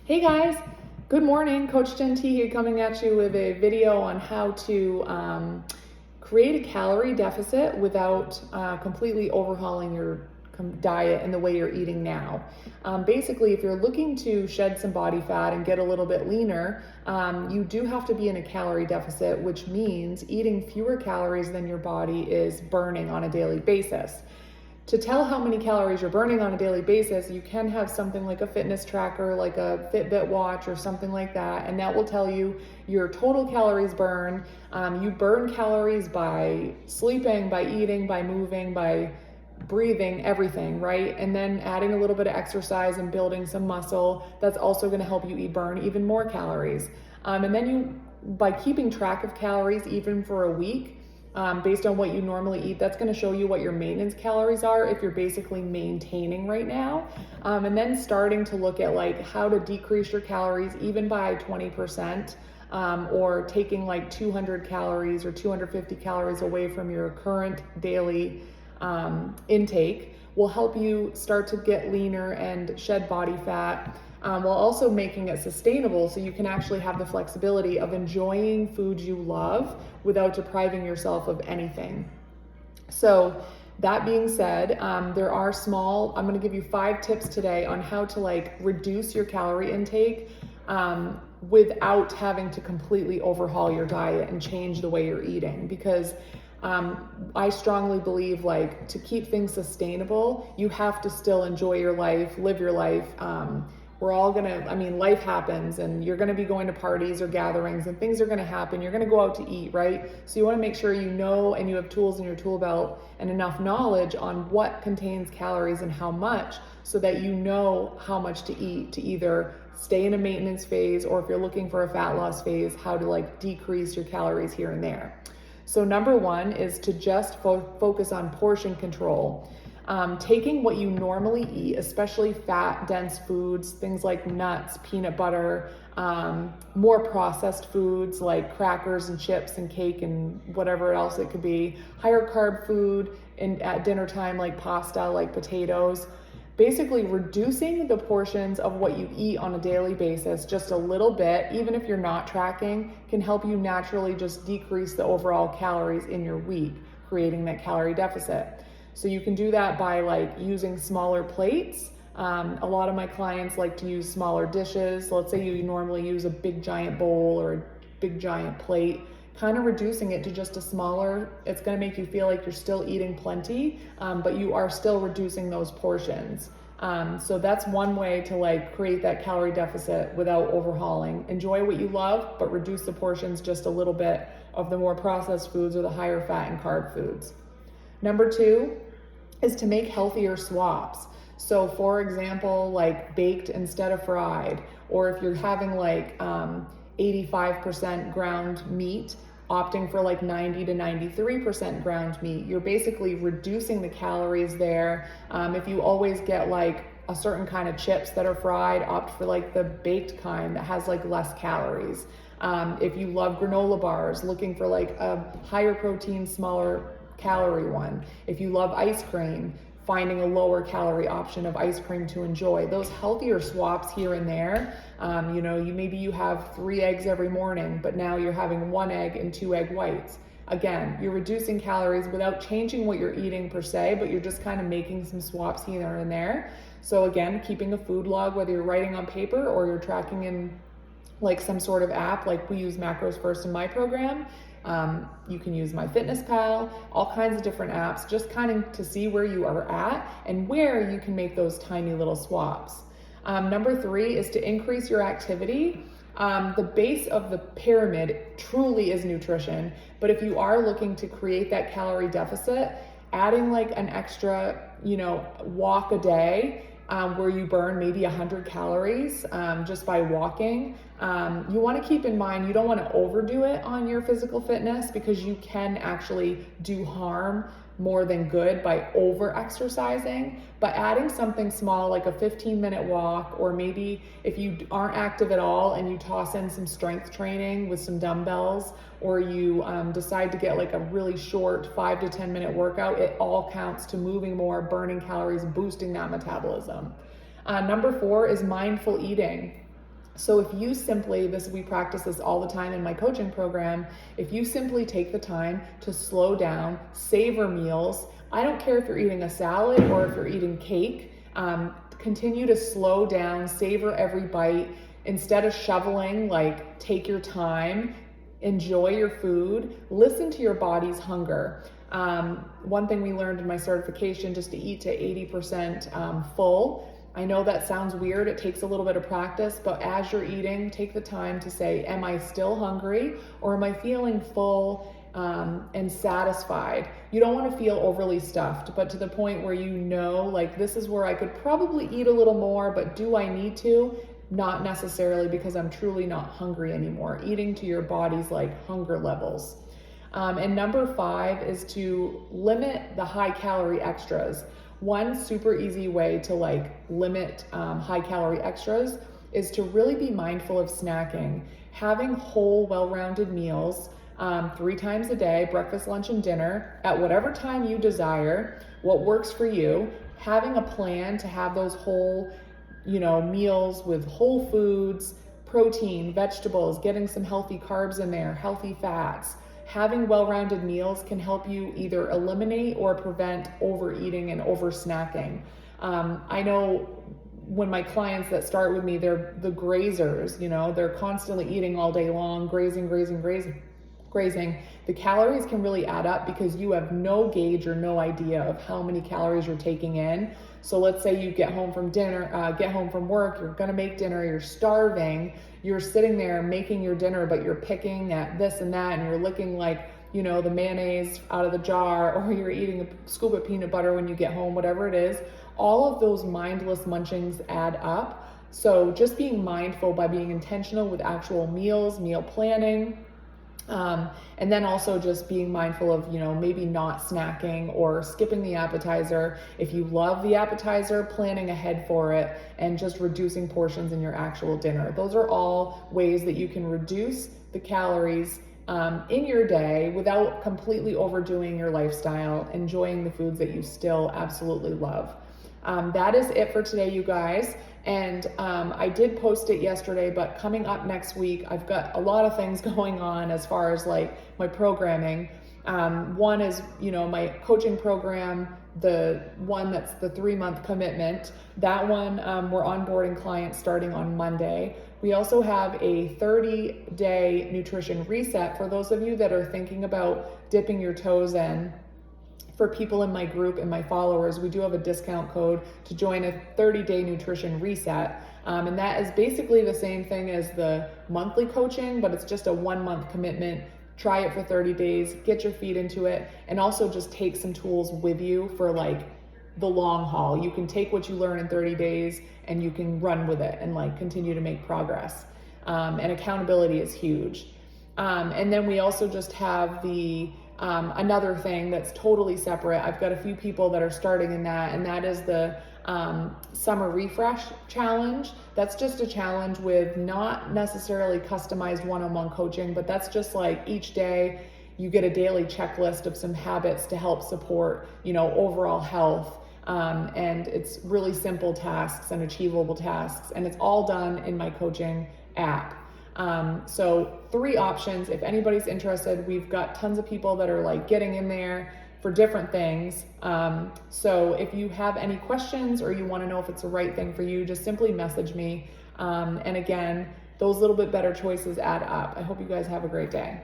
Hey guys, good morning. Coach Jen T here coming at you with a video on how to create a calorie deficit without completely overhauling your diet and the way you're eating now. Basically, if you're looking to shed some body fat and get a little bit leaner, you do have to be in a calorie deficit, which means eating fewer calories than your body is burning on a daily basis. To tell how many calories you're burning on a daily basis, you can have something like a fitness tracker, like a Fitbit watch or something like that, and that will tell you your total calories burned. You burn calories by sleeping, by eating, by moving, by breathing, everything, right? And then adding a little bit of exercise and building some muscle, that's also going to help you burn even more calories. And then by keeping track of calories even for a week, based on what you normally eat, that's going to show you what your maintenance calories are if you're basically maintaining right now. And then starting to look at like how to decrease your calories even by 20%, or taking like 200 calories or 250 calories away from your current daily intake will help you start to get leaner and shed body fat, while also making it sustainable so you can actually have the flexibility of enjoying foods you love without depriving yourself of anything. So that being said, I'm going to give you 5 tips today on how to reduce your calorie intake without having to completely overhaul your diet and change the way you're eating, because I strongly believe to keep things sustainable, you have to still enjoy your life, live your life. Life happens and you're gonna be going to parties or gatherings and things are gonna happen. You're gonna go out to eat, right? So you wanna make sure you know and you have tools in your tool belt and enough knowledge on what contains calories and how much, so that you know how much to eat to either stay in a maintenance phase, or if you're looking for a fat loss phase, how to decrease your calories here and there. So number 1 is to just focus on portion control. Taking what you normally eat, especially fat dense foods, things like nuts, peanut butter, more processed foods like crackers and chips and cake and whatever else it could be, higher carb food at dinner time like pasta, like potatoes. Basically reducing the portions of what you eat on a daily basis just a little bit, even if you're not tracking, can help you naturally just decrease the overall calories in your week, creating that calorie deficit. So you can do that by using smaller plates. A lot of my clients like to use smaller dishes. Let's say you normally use a big giant bowl or a big giant plate, kind of reducing it to just a smaller. It's going to make you feel like you're still eating plenty, but you are still reducing those portions. So that's one way to create that calorie deficit without overhauling. Enjoy what you love, but reduce the portions just a little bit of the more processed foods or the higher fat and carb foods. Number 2 is to make healthier swaps. So for example, baked instead of fried, or if you're having 85% ground meat, opting for 90 to 93% ground meat, you're basically reducing the calories there. If you always get a certain kind of chips that are fried, opt for the baked kind that has less calories. If you love granola bars, looking for a higher protein, smaller calorie one. If you love ice cream, finding a lower calorie option of ice cream to enjoy. Those healthier swaps here and there. Maybe you have 3 eggs every morning, but now you're having 1 egg and 2 egg whites. Again, you're reducing calories without changing what you're eating per se, but you're just kind of making some swaps here and there. So again, keeping a food log, whether you're writing on paper or you're tracking in some sort of app, like we use Macros First in my program. You can use MyFitnessPal, all kinds of different apps, just kind of to see where you are at and where you can make those tiny little swaps. Number 3 is to increase your activity. The base of the pyramid truly is nutrition, but if you are looking to create that calorie deficit, adding an extra, walk a day, where you burn maybe 100 calories just by walking. You want to keep in mind, you don't want to overdo it on your physical fitness, because you can actually do harm more than good by over exercising. But adding something small like a 15-minute walk, or maybe if you aren't active at all and you toss in some strength training with some dumbbells, or you decide to get a really short 5 to 10 minute workout, it all counts to moving more, burning calories, boosting that metabolism. Number 4 is mindful eating. So if you simply, we practice this all the time in my coaching program, if you simply take the time to slow down, savor meals, I don't care if you're eating a salad or if you're eating cake, continue to slow down, savor every bite. Instead of shoveling, like, take your time, enjoy your food, listen to your body's hunger. One thing we learned in my certification, just to eat to 80% full. I know that sounds weird, it takes a little bit of practice, but as you're eating, take the time to say, am I still hungry, or am I feeling full and satisfied? You don't want to feel overly stuffed, but to the point where you know, like, this is where I could probably eat a little more, but do I need to? Not necessarily, because I'm truly not hungry anymore. Eating to your body's like hunger levels. And number 5 is to limit the high calorie extras. One super easy way to like limit high calorie extras is to really be mindful of snacking. Having whole, well-rounded meals 3 times a day, breakfast, lunch, and dinner, at whatever time you desire, what works for you. Having a plan to have those whole, meals with whole foods, protein, vegetables, getting some healthy carbs in there, healthy fats. Having well-rounded meals can help you either eliminate or prevent overeating and over snacking. I know when my clients that start with me, they're the grazers, they're constantly eating all day long, grazing. The calories can really add up because you have no gauge or no idea of how many calories you're taking in. So let's say you get home from work, you're gonna make dinner, you're starving, you're sitting there making your dinner, but you're picking at this and that, and you're looking like, the mayonnaise out of the jar, or you're eating a scoop of peanut butter when you get home, whatever it is. All of those mindless munchings add up. So just being mindful by being intentional with actual meals, meal planning, and then also just being mindful of, maybe not snacking or skipping the appetizer. If you love the appetizer, planning ahead for it and just reducing portions in your actual dinner. Those are all ways that you can reduce the calories in your day without completely overdoing your lifestyle, enjoying the foods that you still absolutely love. That is it for today, you guys. And I did post it yesterday, but coming up next week, I've got a lot of things going on as far as like my programming. One is, my coaching program, the one that's the 3-month commitment. That one, we're onboarding clients starting on Monday. We also have a 30-day nutrition reset for those of you that are thinking about dipping your toes in. For people in my group and my followers, we do have a discount code to join a 30-day nutrition reset. And that is basically the same thing as the monthly coaching, but it's just a 1-month commitment. Try it for 30 days, get your feet into it, and also just take some tools with you for like the long haul. You can take what you learn in 30 days and you can run with it and like continue to make progress. And accountability is huge. And then we also just have the another thing that's totally separate. I've got a few people that are starting in that, and that is the summer refresh challenge. That's just a challenge with not necessarily customized one-on-one coaching, but that's just like each day you get a daily checklist of some habits to help support, overall health. And it's really simple tasks and achievable tasks, and it's all done in my coaching app. So 3 options. If anybody's interested, we've got tons of people that are like getting in there for different things. So if you have any questions or you want to know if it's the right thing for you, just simply message me. And again, those little bit better choices add up. I hope you guys have a great day.